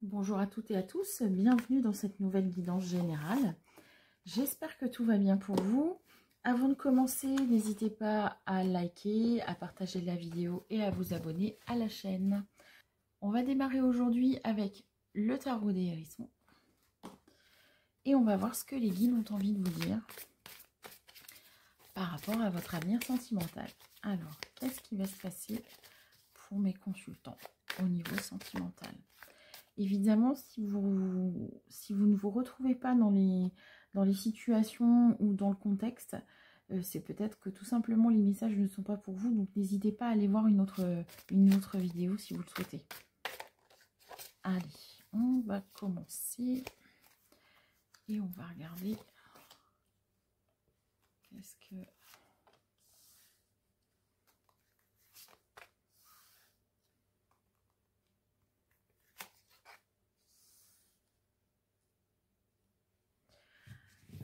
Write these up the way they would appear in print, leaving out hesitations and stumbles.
Bonjour à toutes et à tous, bienvenue dans cette nouvelle guidance générale. J'espère que tout va bien pour vous. Avant de commencer, n'hésitez pas à liker, à partager la vidéo et à vous abonner à la chaîne. On va démarrer aujourd'hui avec le tarot des hérissons. Et on va voir ce que les guides ont envie de vous dire par rapport à votre avenir sentimental. Alors, qu'est-ce qui va se passer pour mes consultants au niveau sentimental ? Évidemment, si vous ne vous retrouvez pas dans les situations ou dans le contexte, c'est peut-être que tout simplement les messages ne sont pas pour vous. Donc n'hésitez pas à aller voir une autre vidéo si vous le souhaitez. Allez, on va commencer et on va regarder qu'est-ce que...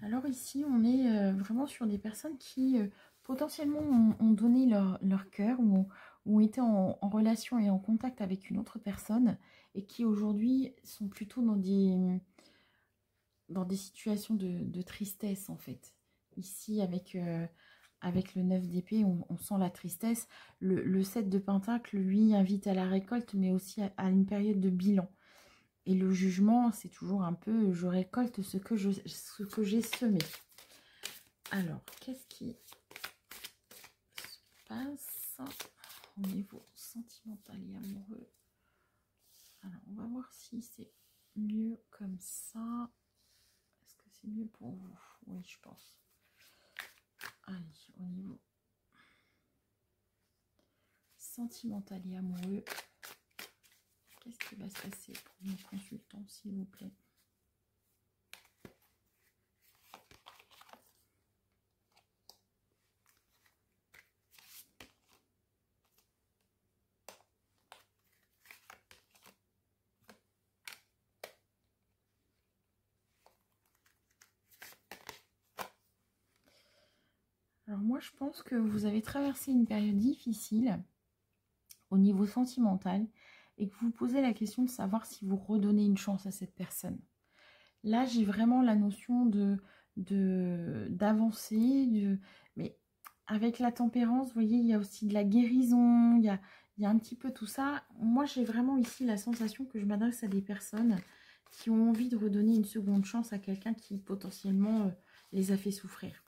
Alors ici, on est vraiment sur des personnes qui potentiellement ont donné leur cœur ou ont été en relation et en contact avec une autre personne et qui aujourd'hui sont plutôt dans des situations de tristesse en fait. Ici, avec le 9 d'épée, on sent la tristesse. Le 7 de pentacle, lui, invite à la récolte, mais aussi à une période de bilan. Et le jugement, c'est toujours un peu, je récolte ce que j'ai semé. Alors, qu'est-ce qui se passe au niveau sentimental et amoureux? Alors, on va voir si c'est mieux comme ça. Est-ce que c'est mieux pour vous? Oui, je pense. Allez, au niveau sentimental et amoureux, qu'est-ce qui va se passer pour nos consultants, s'il vous plaît? Alors moi, je pense que vous avez traversé une période difficile au niveau sentimental et que vous vous posez la question de savoir si vous redonnez une chance à cette personne. Là, j'ai vraiment la notion d'avancer, mais avec la tempérance, vous voyez, il y a aussi de la guérison, il y a un petit peu tout ça. Moi, j'ai vraiment ici la sensation que je m'adresse à des personnes qui ont envie de redonner une seconde chance à quelqu'un qui potentiellement les a fait souffrir.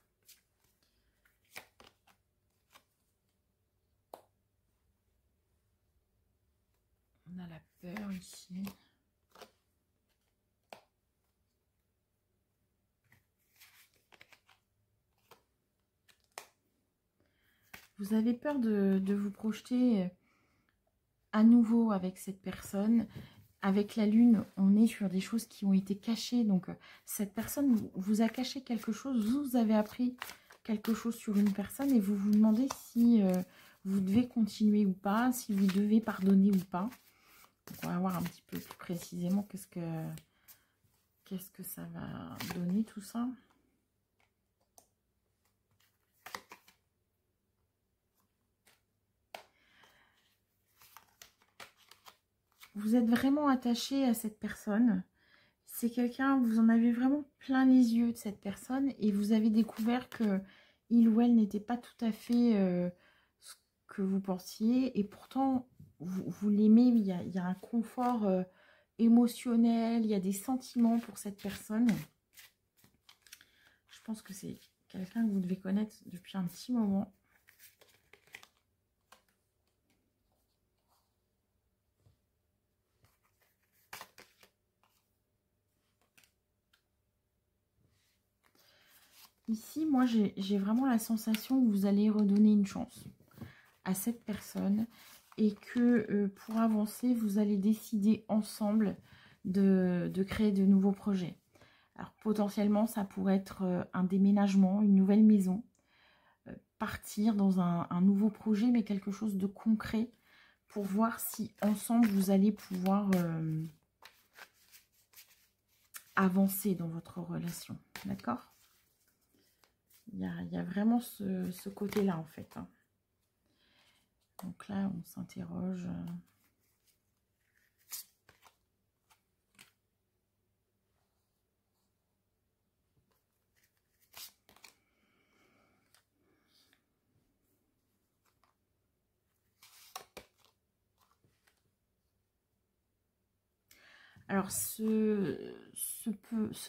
On a la peur ici. Vous avez peur de vous projeter à nouveau avec cette personne. Avec la lune, on est sur des choses qui ont été cachées. Donc, cette personne vous a caché quelque chose. Vous avez appris quelque chose sur une personne et vous vous demandez si vous devez continuer ou pas, si vous devez pardonner ou pas. Donc, on va voir un petit peu plus précisément qu'est-ce que ça va donner tout ça. Vous êtes vraiment attaché à cette personne. C'est quelqu'un, vous en avez vraiment plein les yeux de cette personne et vous avez découvert que il ou elle n'était pas tout à fait ce que vous pensiez. Et pourtant, vous l'aimez, il y a un confort émotionnel, il y a des sentiments pour cette personne. Je pense que c'est quelqu'un que vous devez connaître depuis un petit moment. Ici, moi, j'ai vraiment la sensation que vous allez redonner une chance à cette personne et que pour avancer, vous allez décider ensemble de créer de nouveaux projets. Alors, potentiellement, ça pourrait être un déménagement, une nouvelle maison, partir dans un nouveau projet, mais quelque chose de concret pour voir si ensemble, vous allez pouvoir avancer dans votre relation. D'accord ? Il y a vraiment ce côté-là, en fait. Hein. Donc là, on s'interroge. Alors, ce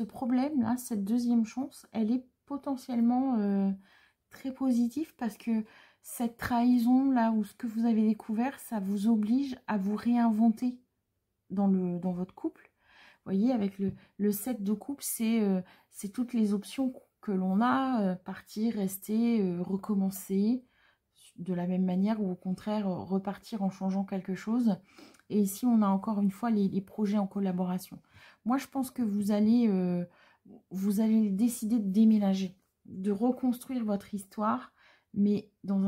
problème-là, cette deuxième chance, elle est potentiellement très positive parce que cette trahison-là, ou ce que vous avez découvert, ça vous oblige à vous réinventer dans votre couple. Vous voyez, avec le 7 de coupe, c'est toutes les options que l'on a, partir, rester, recommencer, de la même manière, ou au contraire, repartir en changeant quelque chose. Et ici, on a encore une fois les projets en collaboration. Moi, je pense que vous allez décider de déménager, de reconstruire votre histoire, mais dans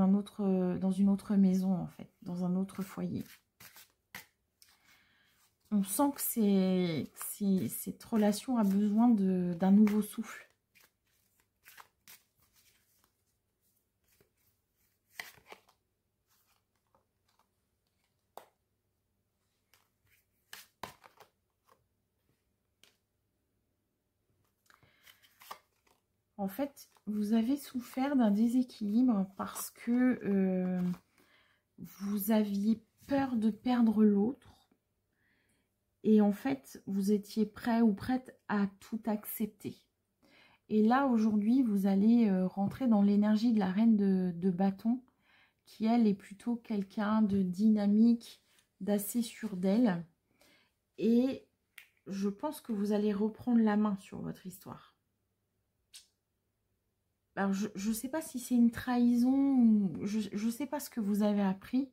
une autre maison, en fait, dans un autre foyer. On sent que cette relation a besoin d'un nouveau souffle. En fait, vous avez souffert d'un déséquilibre parce que vous aviez peur de perdre l'autre. Et en fait, vous étiez prêt ou prête à tout accepter. Et là, aujourd'hui, vous allez rentrer dans l'énergie de la reine de bâton, qui, elle, est plutôt quelqu'un de dynamique, d'assez sûr d'elle. Et je pense que vous allez reprendre la main sur votre histoire. Alors, je ne sais pas si c'est une trahison, ou je ne sais pas ce que vous avez appris,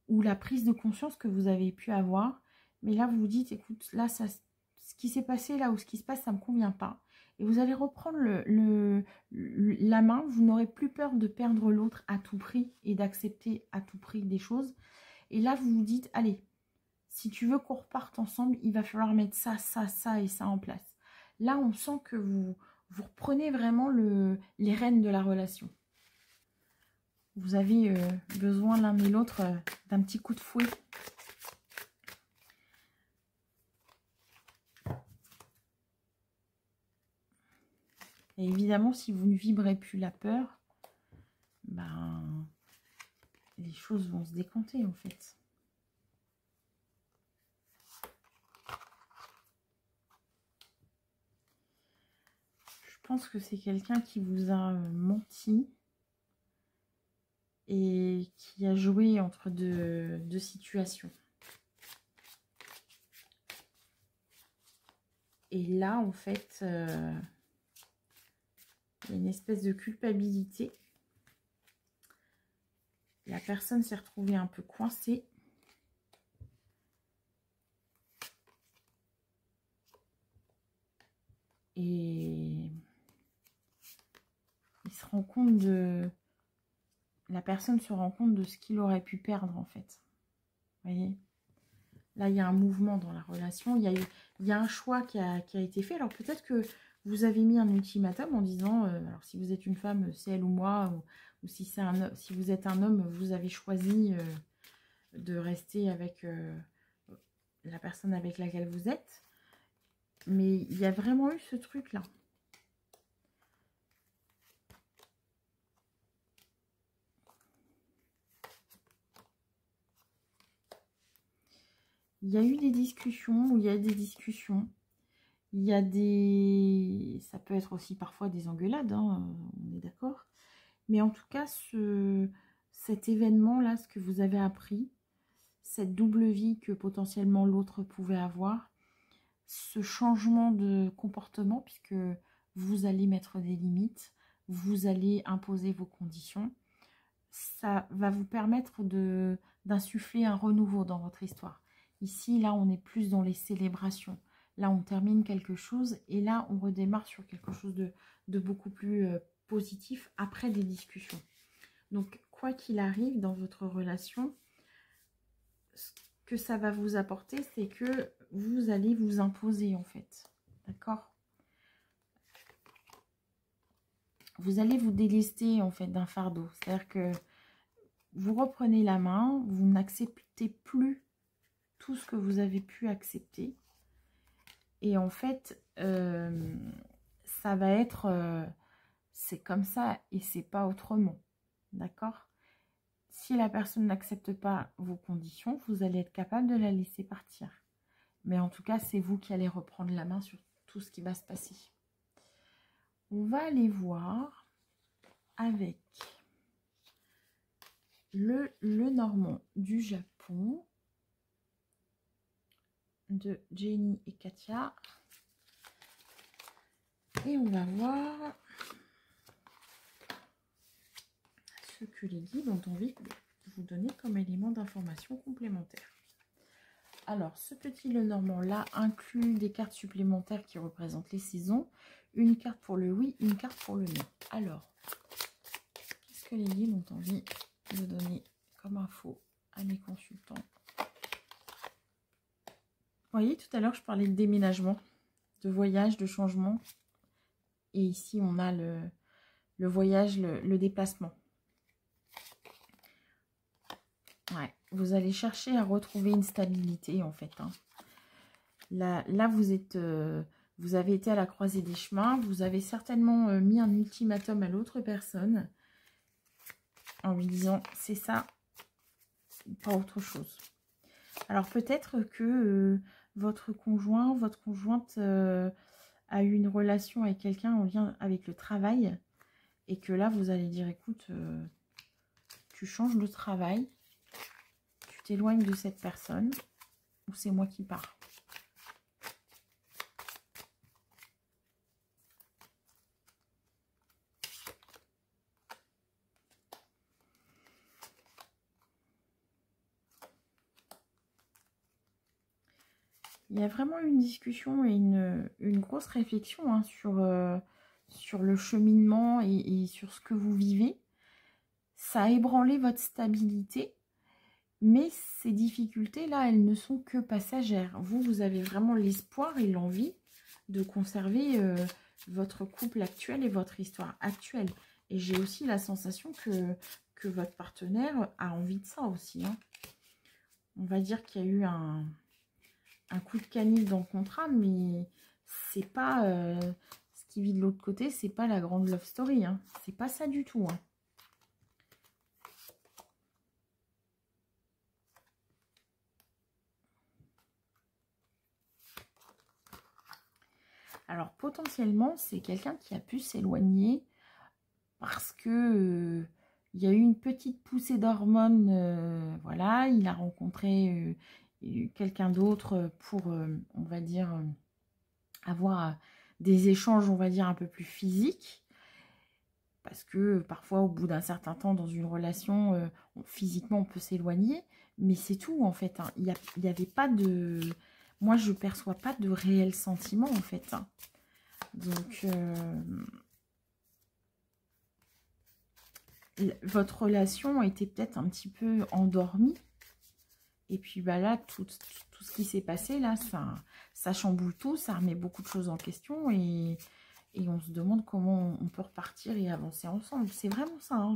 ou la prise de conscience que vous avez pu avoir. Mais là, vous vous dites, écoute, là, ce qui s'est passé là, ou ce qui se passe, ça ne me convient pas. Et vous allez reprendre la main. Vous n'aurez plus peur de perdre l'autre à tout prix et d'accepter à tout prix des choses. Et là, vous vous dites, allez, si tu veux qu'on reparte ensemble, il va falloir mettre ça, ça, ça et ça en place. Là, on sent que vous reprenez vraiment les rênes de la relation. Vous avez besoin l'un et l'autre d'un petit coup de fouet. Et évidemment, si vous ne vibrez plus la peur, ben, les choses vont se décanter en fait. Je pense que c'est quelqu'un qui vous a menti et qui a joué entre deux situations. Et là, en fait, il y a une espèce de culpabilité. La personne s'est retrouvée un peu coincée. Et il se rend compte la personne se rend compte de ce qu'il aurait pu perdre, en fait. Vous voyez ? Là, il y a un mouvement dans la relation. Il y a un choix qui a été fait. Alors, peut-être que vous avez mis un ultimatum en disant, alors si vous êtes une femme, c'est elle ou moi, ou si vous êtes un homme, vous avez choisi de rester avec la personne avec laquelle vous êtes. Mais il y a vraiment eu ce truc-là. Il y a eu des discussions, ou il y a des discussions. Il y a ça peut être aussi parfois des engueulades, hein, on est d'accord. Mais en tout cas, cet événement-là, ce que vous avez appris, cette double vie que potentiellement l'autre pouvait avoir, ce changement de comportement, puisque vous allez mettre des limites, vous allez imposer vos conditions, ça va vous permettre d'insuffler un renouveau dans votre histoire. Ici, là, on est plus dans les célébrations. Là, on termine quelque chose et là, on redémarre sur quelque chose de beaucoup plus positif après des discussions. Donc, quoi qu'il arrive dans votre relation, ce que ça va vous apporter, c'est que vous allez vous imposer, en fait. D'accord ? Vous allez vous délester, en fait, d'un fardeau. C'est-à-dire que vous reprenez la main, vous n'acceptez plus tout ce que vous avez pu accepter. Et en fait, ça va être... c'est comme ça et c'est pas autrement. D'accord ? Si la personne n'accepte pas vos conditions, vous allez être capable de la laisser partir. Mais en tout cas, c'est vous qui allez reprendre la main sur tout ce qui va se passer. On va aller voir avec le Normand du Japon de Jenny et Katia. Et on va voir ce que les guides ont envie de vous donner comme élément d'information complémentaire. Alors, ce petit Lenormand là inclut des cartes supplémentaires qui représentent les saisons. Une carte pour le oui, une carte pour le non. Alors, qu'est-ce que les guides ont envie de donner comme info à mes consultants? Vous voyez, tout à l'heure, je parlais de déménagement, de voyage, de changement. Et ici, on a le voyage, le déplacement. Ouais, vous allez chercher à retrouver une stabilité, en fait. Hein. Là vous avez été à la croisée des chemins. Vous avez certainement mis un ultimatum à l'autre personne en lui disant, c'est ça, pas autre chose. Alors, peut-être que votre conjoint, votre conjointe a eu une relation avec quelqu'un en lien avec le travail et que là, vous allez dire, écoute, tu changes de travail, tu t'éloignes de cette personne ou c'est moi qui pars. Il y a vraiment une discussion et une grosse réflexion hein, sur le cheminement et sur ce que vous vivez. Ça a ébranlé votre stabilité, mais ces difficultés-là, elles ne sont que passagères. Vous avez vraiment l'espoir et l'envie de conserver votre couple actuel et votre histoire actuelle. Et j'ai aussi la sensation que votre partenaire a envie de ça aussi. Hein. On va dire qu'il y a eu un coup de canif dans le contrat, mais c'est pas ce qui vit de l'autre côté, c'est pas la grande love story. Hein. C'est pas ça du tout. Hein. Alors potentiellement, c'est quelqu'un qui a pu s'éloigner parce que il y a eu une petite poussée d'hormones. Voilà, il a rencontré quelqu'un d'autre pour, on va dire, avoir des échanges, on va dire, un peu plus physiques. Parce que parfois, au bout d'un certain temps, dans une relation, physiquement, on peut s'éloigner. Mais c'est tout, en fait. Hein. Il n'y avait pas de... Moi, je ne perçois pas de réel sentiment, en fait. Hein. Donc, votre relation était peut-être un petit peu endormie. Et puis, bah là, tout ce qui s'est passé, là, ça chamboule tout. Ça remet beaucoup de choses en question. Et on se demande comment on peut repartir et avancer ensemble. C'est vraiment ça. Hein,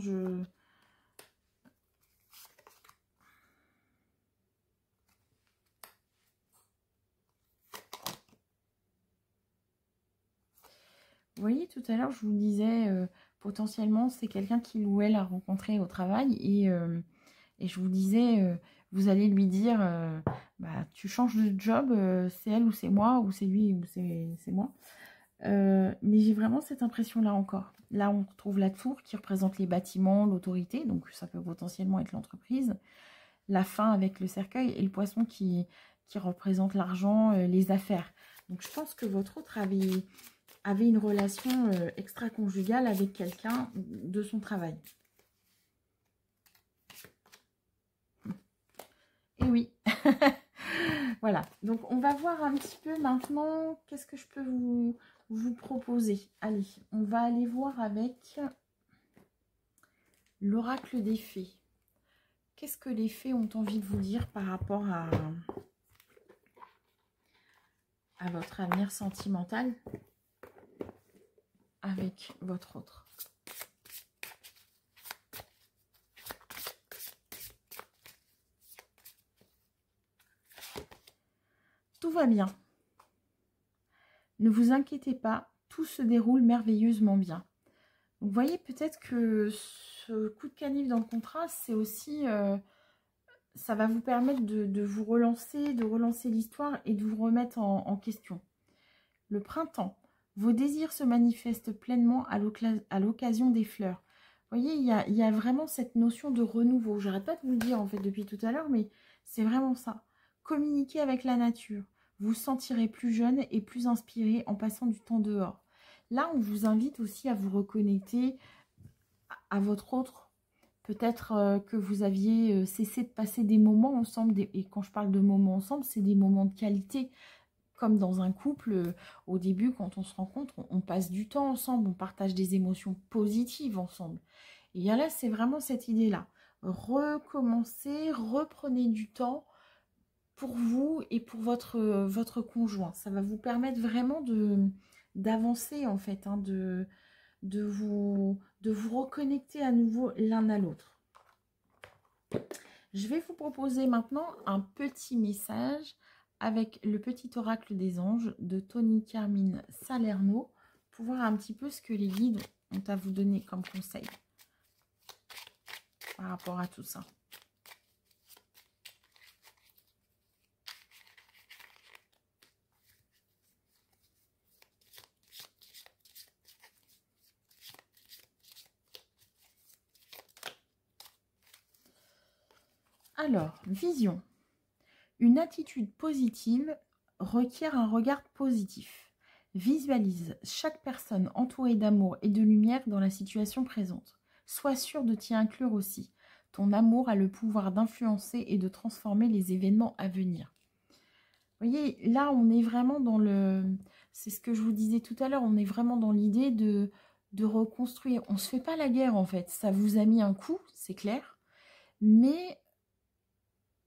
Vous voyez, tout à l'heure, je vous disais, potentiellement, c'est quelqu'un qui ou elle a rencontré au travail. Et je vous disais, vous allez lui dire, bah, tu changes de job, c'est elle ou c'est moi, ou c'est lui ou c'est moi. Mais j'ai vraiment cette impression-là encore. Là, on retrouve la tour qui représente les bâtiments, l'autorité. Donc, ça peut potentiellement être l'entreprise. La fin avec le cercueil et le poisson qui représente l'argent, les affaires. Donc, je pense que votre autre avait une relation extra-conjugale avec quelqu'un de son travail. Et oui. Voilà. Donc, on va voir un petit peu maintenant qu'est-ce que je peux vous proposer. Allez, on va aller voir avec l'oracle des fées. Qu'est-ce que les fées ont envie de vous dire par rapport à votre avenir sentimental avec votre autre? Tout va bien. Ne vous inquiétez pas, tout se déroule merveilleusement bien. Donc, vous voyez peut-être que ce coup de canif dans le contrat, c'est aussi ça va vous permettre de vous relancer, de relancer l'histoire et de vous remettre en question. Le printemps, vos désirs se manifestent pleinement à l'occasion des fleurs. Vous voyez, il y a vraiment cette notion de renouveau. J'arrête pas de vous le dire en fait depuis tout à l'heure, mais c'est vraiment ça. Communiquez avec la nature. Vous sentirez plus jeune et plus inspiré en passant du temps dehors. Là, on vous invite aussi à vous reconnecter à votre autre. Peut-être que vous aviez cessé de passer des moments ensemble. Et quand je parle de moments ensemble, c'est des moments de qualité. Comme dans un couple, au début, quand on se rencontre, on passe du temps ensemble, on partage des émotions positives ensemble. Et là, c'est vraiment cette idée-là. Recommencez, reprenez du temps pour vous et pour votre conjoint. Ça va vous permettre vraiment d'avancer, en fait, hein, de vous reconnecter à nouveau l'un à l'autre. Je vais vous proposer maintenant un petit message avec le petit oracle des anges de Tony Carmine Salerno pour voir un petit peu ce que les guides ont à vous donner comme conseil par rapport à tout ça. Alors, vision. Une attitude positive requiert un regard positif. Visualise chaque personne entourée d'amour et de lumière dans la situation présente. Sois sûr de t'y inclure aussi. Ton amour a le pouvoir d'influencer et de transformer les événements à venir. Vous voyez, là, on est vraiment dans le... C'est ce que je vous disais tout à l'heure, on est vraiment dans l'idée de reconstruire. On ne se fait pas la guerre, en fait. Ça vous a mis un coup, c'est clair. Mais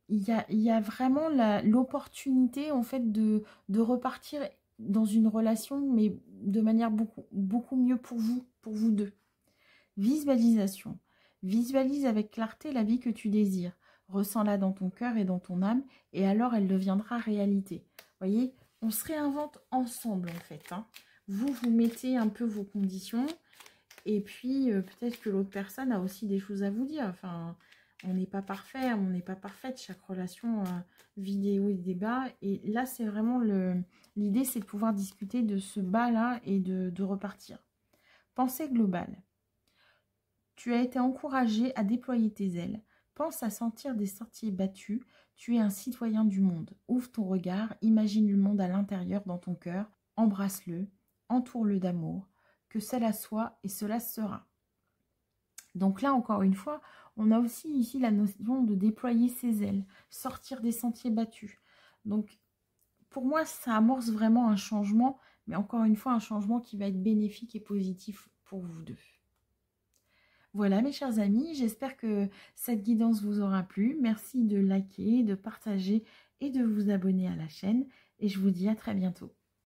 il y a vraiment l'opportunité, en fait, de repartir dans une relation, mais de manière beaucoup mieux pour vous deux. Visualisation. Visualise avec clarté la vie que tu désires. Ressens-la dans ton cœur et dans ton âme, et alors elle deviendra réalité. Vous voyez, on se réinvente ensemble, en fait. Hein. Vous mettez un peu vos conditions, et puis peut-être que l'autre personne a aussi des choses à vous dire. Enfin, on n'est pas parfait, on n'est pas parfaite. Chaque relation, vidéo et débat. Et là, c'est vraiment l'idée, c'est de pouvoir discuter de ce bas-là et de repartir. Pensée globale. Tu as été encouragé à déployer tes ailes. Pense à sentir des sentiers battus. Tu es un citoyen du monde. Ouvre ton regard, imagine le monde à l'intérieur dans ton cœur. Embrasse-le, entoure-le d'amour. Que cela soit et cela sera. Donc là, encore une fois, on a aussi ici la notion de déployer ses ailes, sortir des sentiers battus. Donc, pour moi, ça amorce vraiment un changement, mais encore une fois, un changement qui va être bénéfique et positif pour vous deux. Voilà mes chers amis, j'espère que cette guidance vous aura plu. Merci de liker, de partager et de vous abonner à la chaîne. Et je vous dis à très bientôt.